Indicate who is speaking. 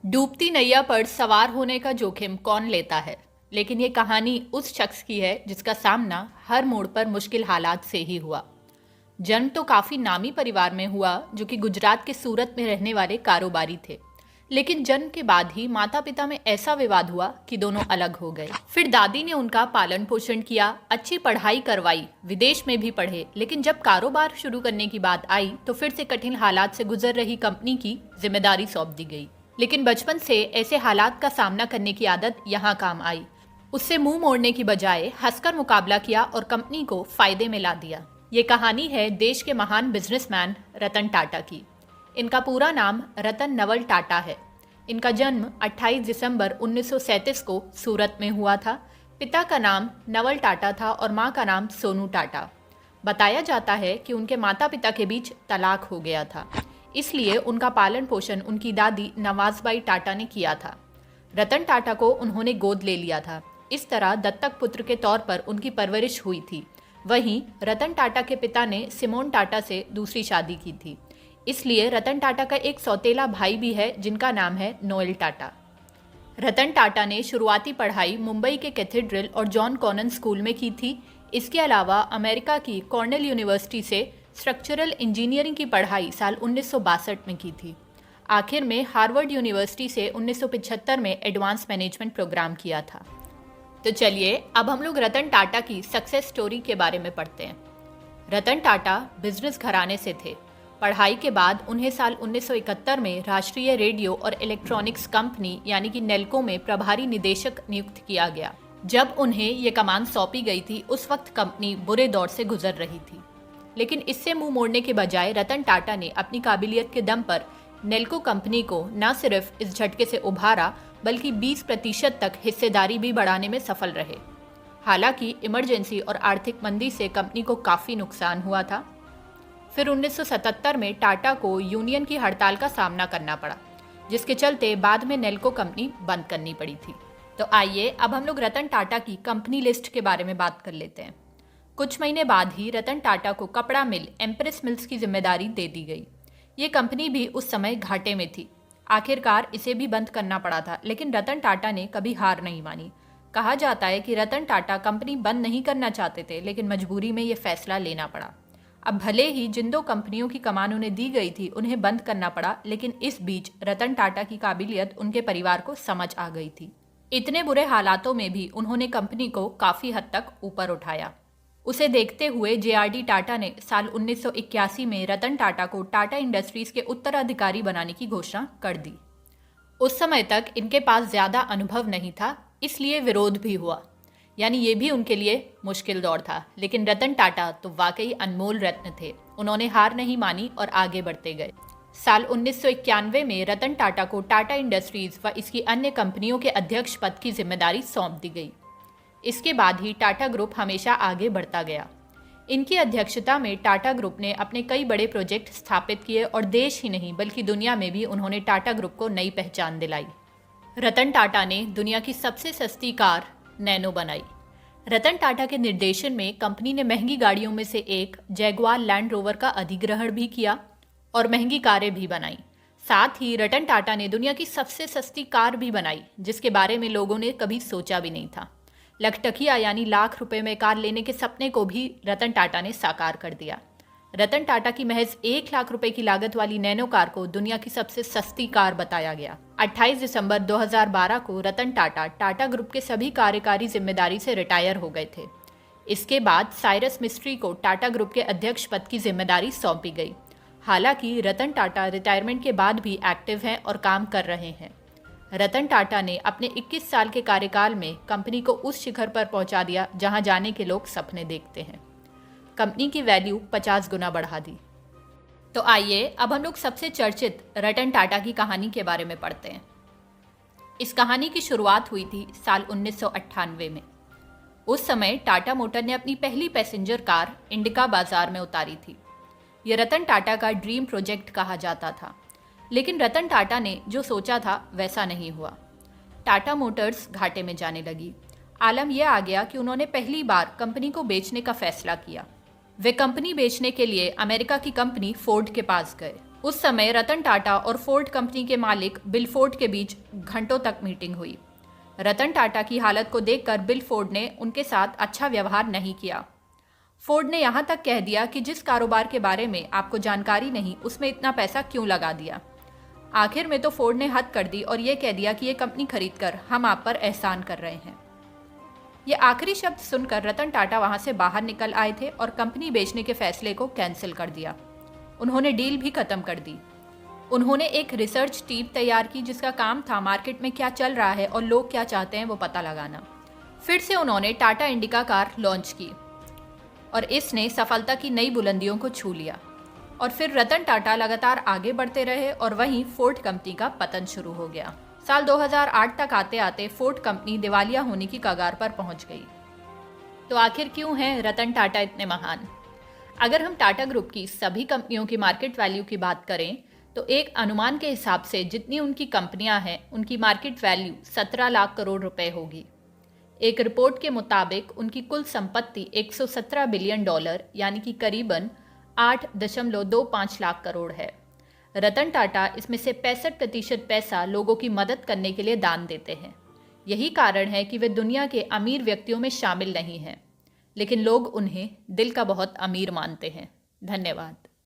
Speaker 1: डूबती नैया पर सवार होने का जोखिम कौन लेता है। लेकिन ये कहानी उस शख्स की है जिसका सामना हर मोड़ पर मुश्किल हालात से ही हुआ। जन्म तो काफी नामी परिवार में हुआ जो कि गुजरात के सूरत में रहने वाले कारोबारी थे। लेकिन जन्म के बाद ही माता पिता में ऐसा विवाद हुआ कि दोनों अलग हो गए। फिर दादी ने उनका पालन पोषण किया, अच्छी पढ़ाई करवाई, विदेश में भी पढ़े। लेकिन जब कारोबार शुरू करने की बात आई तो फिर से कठिन हालात से गुजर रही कंपनी की जिम्मेदारी सौंप दी गई। लेकिन बचपन से ऐसे हालात का सामना करने की आदत यहाँ काम आई। उससे मुंह मोड़ने की बजाय हंसकर मुकाबला किया और कंपनी को फायदे में ला दिया। ये कहानी है देश के महान बिजनेसमैन रतन टाटा की। इनका पूरा नाम रतन नवल टाटा है। इनका जन्म 28 दिसंबर 1937 को सूरत में हुआ था। पिता का नाम नवल टाटा था और माँ का नाम सोनू टाटा। बताया जाता है कि उनके माता पिता के बीच तलाक हो गया था, इसलिए उनका पालन पोषण उनकी दादी नवाजबाई टाटा ने किया था। रतन टाटा को उन्होंने गोद ले लिया था। इस तरह दत्तक पुत्र के तौर पर उनकी परवरिश हुई थी। वहीं रतन टाटा के पिता ने सिमोन टाटा से दूसरी शादी की थी, इसलिए रतन टाटा का एक सौतेला भाई भी है जिनका नाम है नोएल टाटा। रतन टाटा ने शुरुआती पढ़ाई मुंबई के कैथेड्रल और जॉन कॉनन स्कूल में की थी। इसके अलावा अमेरिका की कॉर्नेल यूनिवर्सिटी से स्ट्रक्चरल इंजीनियरिंग की पढ़ाई साल 1962 में की थी। आखिर में हार्वर्ड यूनिवर्सिटी से 1975 में एडवांस मैनेजमेंट प्रोग्राम किया था। तो चलिए अब हम लोग रतन टाटा की सक्सेस स्टोरी के बारे में पढ़ते हैं। रतन टाटा बिजनेस घराने से थे। पढ़ाई के बाद उन्हें साल 1971 में राष्ट्रीय रेडियो और इलेक्ट्रॉनिक्स कंपनी यानी कि नेल्को में प्रभारी निदेशक नियुक्त किया गया। जब उन्हें ये कमान सौंपी गई थी उस वक्त कंपनी बुरे दौर से गुजर रही थी। लेकिन इससे मुंह मोड़ने के बजाय रतन टाटा ने अपनी काबिलियत के दम पर नेल्को कंपनी को न सिर्फ इस झटके से उभारा बल्कि 20% तक हिस्सेदारी भी बढ़ाने में सफल रहे। हालांकि इमरजेंसी और आर्थिक मंदी से कंपनी को काफ़ी नुकसान हुआ था। फिर 1977 में टाटा को यूनियन की हड़ताल का सामना करना पड़ा, जिसके चलते बाद में नेल्को कंपनी बंद करनी पड़ी थी। तो आइए अब हम लोग रतन टाटा की कंपनी लिस्ट के बारे में बात कर लेते हैं। कुछ महीने बाद ही रतन टाटा को कपड़ा मिल एम्प्रेस मिल्स की जिम्मेदारी दे दी गई। ये कंपनी भी उस समय घाटे में थी। आखिरकार इसे भी बंद करना पड़ा था, लेकिन रतन टाटा ने कभी हार नहीं मानी। कहा जाता है कि रतन टाटा कंपनी बंद नहीं करना चाहते थे, लेकिन मजबूरी में ये फैसला लेना पड़ा। अब भले ही जिन दो कंपनियों की कमान उन्हें दी गई थी उन्हें बंद करना पड़ा, लेकिन इस बीच रतन टाटा की काबिलियत उनके परिवार को समझ आ गई थी। इतने बुरे हालातों में भी उन्होंने कंपनी को काफ़ी हद तक ऊपर उठाया। उसे देखते हुए जेआरडी टाटा ने साल 1981 में रतन टाटा को टाटा इंडस्ट्रीज के उत्तराधिकारी बनाने की घोषणा कर दी। उस समय तक इनके पास ज़्यादा अनुभव नहीं था, इसलिए विरोध भी हुआ, यानी ये भी उनके लिए मुश्किल दौर था। लेकिन रतन टाटा तो वाकई अनमोल रत्न थे। उन्होंने हार नहीं मानी और आगे बढ़ते गए। साल 1991 में रतन टाटा को टाटा इंडस्ट्रीज व इसकी अन्य कंपनियों के अध्यक्ष पद की जिम्मेदारी सौंप दी गई। इसके बाद ही टाटा ग्रुप हमेशा आगे बढ़ता गया। इनकी अध्यक्षता में टाटा ग्रुप ने अपने कई बड़े प्रोजेक्ट स्थापित किए और देश ही नहीं बल्कि दुनिया में भी उन्होंने टाटा ग्रुप को नई पहचान दिलाई। रतन टाटा ने दुनिया की सबसे सस्ती कार नैनो बनाई। रतन टाटा के निर्देशन में कंपनी ने महंगी गाड़ियों में से एक जैगुआर लैंड रोवर का अधिग्रहण भी किया और महंगी कारें भी बनाई। साथ ही रतन टाटा ने दुनिया की सबसे सस्ती कार भी बनाई, जिसके बारे में लोगों ने कभी सोचा भी नहीं था। लखटकिया यानी लाख रुपए में कार लेने के सपने को भी रतन टाटा ने साकार कर दिया। रतन टाटा की महज 1 लाख रुपए की लागत वाली नैनो कार को दुनिया की सबसे सस्ती कार बताया गया। 28 दिसंबर 2012 को रतन टाटा टाटा ग्रुप के सभी कार्यकारी जिम्मेदारी से रिटायर हो गए थे। इसके बाद साइरस मिस्ट्री को टाटा ग्रुप के अध्यक्ष पद की जिम्मेदारी सौंपी गई। हालांकि रतन टाटा रिटायरमेंट के बाद भी एक्टिव हैं और काम कर रहे हैं। रतन टाटा ने अपने 21 साल के कार्यकाल में कंपनी को उस शिखर पर पहुंचा दिया जहां जाने के लोग सपने देखते हैं। कंपनी की वैल्यू 50 गुना बढ़ा दी। तो आइए अब हम लोग सबसे चर्चित रतन टाटा की कहानी के बारे में पढ़ते हैं। इस कहानी की शुरुआत हुई थी साल 1998 में। उस समय टाटा मोटर ने अपनी पहली पैसेंजर कार इंडिका बाजार में उतारी थी। यह रतन टाटा का ड्रीम प्रोजेक्ट कहा जाता था, लेकिन रतन टाटा ने जो सोचा था वैसा नहीं हुआ। टाटा मोटर्स घाटे में जाने लगी। आलम यह आ गया कि उन्होंने पहली बार कंपनी को बेचने का फैसला किया। वे कंपनी बेचने के लिए अमेरिका की कंपनी फोर्ड के पास गए। उस समय रतन टाटा और फोर्ड कंपनी के मालिक बिल फोर्ड के बीच घंटों तक मीटिंग हुई। रतन टाटा की हालत को देखकर बिल फोर्ड ने उनके साथ अच्छा व्यवहार नहीं किया। फोर्ड ने यहाँ तक कह दिया कि जिस कारोबार के बारे में आपको जानकारी नहीं, उसमें इतना पैसा क्यों लगा दिया। आखिर में तो फोर्ड ने हद कर दी और ये कह दिया कि ये कंपनी खरीदकर हम आप पर एहसान कर रहे हैं। ये आखिरी शब्द सुनकर रतन टाटा वहां से बाहर निकल आए थे और कंपनी बेचने के फैसले को कैंसिल कर दिया। उन्होंने डील भी खत्म कर दी। उन्होंने एक रिसर्च टीम तैयार की जिसका काम था मार्केट में क्या चल रहा है और लोग क्या चाहते हैं वो पता लगाना। फिर से उन्होंने टाटा इंडिका कार लॉन्च की और इसने सफलता की नई बुलंदियों को छू लिया। और फिर रतन टाटा लगातार आगे बढ़ते रहे और वहीं फोर्ड कंपनी का पतन शुरू हो गया। साल 2008 तक आते आते फोर्ड कंपनी दिवालिया होने की कगार पर पहुंच गई। तो आखिर क्यों हैं रतन टाटा इतने महान? अगर हम टाटा ग्रुप की सभी कंपनियों की मार्केट वैल्यू की बात करें तो एक अनुमान के हिसाब से जितनी उनकी कंपनियां हैं उनकी मार्केट वैल्यू 17 लाख करोड़ रुपए होगी। एक रिपोर्ट के मुताबिक उनकी कुल संपत्ति 117 बिलियन डॉलर यानी कि करीबन 8.25 लाख करोड़ है। रतन टाटा इसमें से 65% पैसा लोगों की मदद करने के लिए दान देते हैं। यही कारण है कि वे दुनिया के अमीर व्यक्तियों में शामिल नहीं हैं, लेकिन लोग उन्हें दिल का बहुत अमीर मानते हैं। धन्यवाद।